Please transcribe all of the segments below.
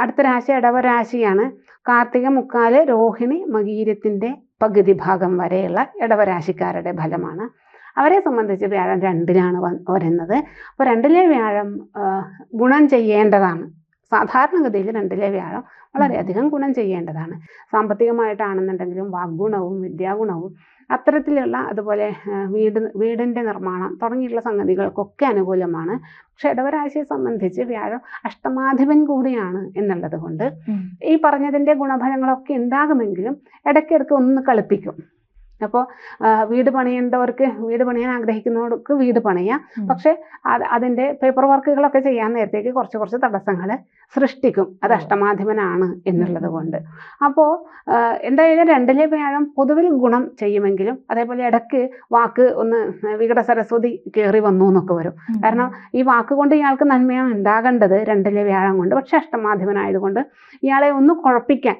അടുത്ത രാശി ഇടവരാശിയാണ്. കാർത്തിക മുക്കാല് രോഹിണി മകീരത്തിൻ്റെ പകുതി ഭാഗം വരെയുള്ള ഇടവരാശിക്കാരുടെ ഫലമാണ്. അവരെ സംബന്ധിച്ച് വ്യാഴം 2-ലാണ് വരുന്നത്. അപ്പോൾ 2-ലെ വ്യാഴം ഗുണം ചെയ്യേണ്ടതാണ്. സാധാരണഗതിയിൽ 2-ലെ വ്യാഴം വളരെയധികം ഗുണം ചെയ്യേണ്ടതാണ്. സാമ്പത്തികമായിട്ടാണെന്നുണ്ടെങ്കിലും വാഗ്ഗുണവും വിദ്യാഗുണവും അത്തരത്തിലുള്ള, അതുപോലെ വീടിൻ്റെ നിർമ്മാണം തുടങ്ങിയുള്ള സംഗതികൾക്കൊക്കെ അനുകൂലമാണ്. പക്ഷെ ഇടവരാശിയെ സംബന്ധിച്ച് വ്യാഴം അഷ്ടമാധിപൻ കൂടിയാണ് എന്നുള്ളത് കൊണ്ട് ഈ പറഞ്ഞതിൻ്റെ ഗുണഫലങ്ങളൊക്കെ ഉണ്ടാകുമെങ്കിലും ഇടയ്ക്കിടയ്ക്ക് ഒന്ന് കളിപ്പിക്കും. അപ്പോൾ വീട് പണിയേണ്ടവർക്ക്, വീട് പണിയാൻ ആഗ്രഹിക്കുന്നവർക്ക് വീട് പണിയാം. പക്ഷെ അതിൻ്റെ പേപ്പർ വർക്കുകളൊക്കെ ചെയ്യാൻ നേരത്തേക്ക് കുറച്ച് തടസ്സങ്ങൾ സൃഷ്ടിക്കും. അത് അഷ്ടമാധിപനാണ് എന്നുള്ളത് കൊണ്ട്. അപ്പോൾ എന്തായാലും 2-ലെ വ്യാഴം പൊതുവിൽ ഗുണം ചെയ്യുമെങ്കിലും അതേപോലെ ഇടയ്ക്ക് വാക്ക് ഒന്ന് വികട സരസ്വതി കയറി വന്നു എന്നൊക്കെ വരും. കാരണം ഈ വാക്ക് കൊണ്ട് ഇയാൾക്ക് നന്മയാണ് ഉണ്ടാകേണ്ടത് 2-ലെ വ്യാഴം കൊണ്ട്. പക്ഷെ അഷ്ടമാധിപനായതുകൊണ്ട് ഇയാളെ ഒന്ന് കുഴപ്പിക്കാൻ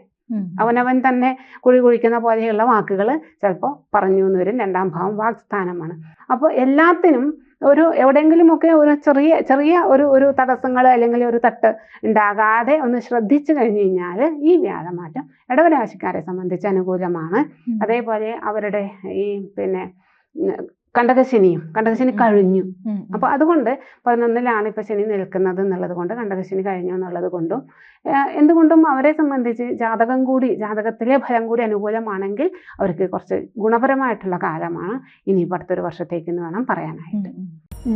അവനവൻ തന്നെ കുഴി കുഴിക്കുന്ന പോലെയുള്ള വാക്കുകൾ ചിലപ്പോൾ പറഞ്ഞു എന്ന് വരും. 2-ാം ഭാവം വാക്സ്ഥാനമാണ്. അപ്പോൾ എല്ലാത്തിനും എവിടെയെങ്കിലുമൊക്കെ ഒരു ചെറിയ ഒരു തടസ്സങ്ങൾ അല്ലെങ്കിൽ ഒരു തട്ട് ഉണ്ടാകാതെ ഒന്ന് ശ്രദ്ധിച്ചു കഴിഞ്ഞു കഴിഞ്ഞാൽ ഈ വ്യാഴമാറ്റം ഇടവരാശിക്കാരെ സംബന്ധിച്ച് അനുകൂലമാണ്. അതേപോലെ അവരുടെ ഈ കണ്ടകശനി കഴിഞ്ഞു. അപ്പോൾ അതുകൊണ്ട് 11-ലാണ് ഇപ്പോൾ ശനി നിൽക്കുന്നത് എന്നുള്ളത് കൊണ്ട് കണ്ടകശനി കഴിഞ്ഞു എന്നുള്ളത് കൊണ്ടും എന്തുകൊണ്ടും അവരെ സംബന്ധിച്ച് ജാതകത്തിലെ ഫലം കൂടി അനുകൂലമാണെങ്കിൽ അവർക്ക് കുറച്ച് ഗുണപരമായിട്ടുള്ള കാലമാണ് ഇനിയിപ്പോൾ അടുത്തൊരു വർഷത്തേക്ക് എന്ന് വേണം പറയാനായിട്ട്.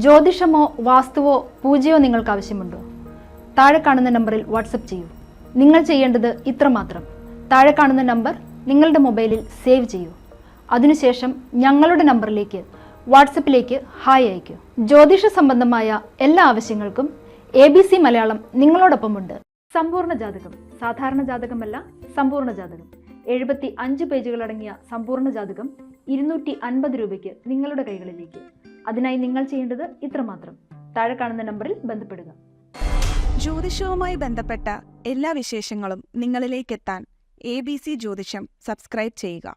ജ്യോതിഷമോ വാസ്തുവോ പൂജയോ നിങ്ങൾക്ക് ആവശ്യമുണ്ടോ? താഴെ കാണുന്ന നമ്പറിൽ വാട്സപ്പ് ചെയ്യൂ. നിങ്ങൾ ചെയ്യേണ്ടത് ഇത്രമാത്രം: താഴെ കാണുന്ന നമ്പർ നിങ്ങളുടെ മൊബൈലിൽ സേവ് ചെയ്യൂ. അതിനുശേഷം ഞങ്ങളുടെ നമ്പറിലേക്ക് വാട്സപ്പിലേക്ക് ഹായ് അയക്കൂ. ജ്യോതിഷ സംബന്ധമായ എല്ലാ ആവശ്യങ്ങൾക്കും ABC മലയാളം നിങ്ങളോടൊപ്പമുണ്ട്. സമ്പൂർണ്ണ ജാതകം, സാധാരണ ജാതകമല്ല, സമ്പൂർണ്ണ ജാതകം. 75 പേജുകളടങ്ങിയ സമ്പൂർണ്ണ ജാതകം 250 രൂപയ്ക്ക് നിങ്ങളുടെ കൈകളിലേക്ക്. അതിനായി നിങ്ങൾ ചെയ്യേണ്ടത് ഇത്രമാത്രം: താഴെ കാണുന്ന നമ്പറിൽ ബന്ധപ്പെടുക. ജ്യോതിഷവുമായി ബന്ധപ്പെട്ട എല്ലാ വിശേഷങ്ങളും നിങ്ങളിലേക്കെത്താൻ ABC ജ്യോതിഷം സബ്സ്ക്രൈബ് ചെയ്യുക.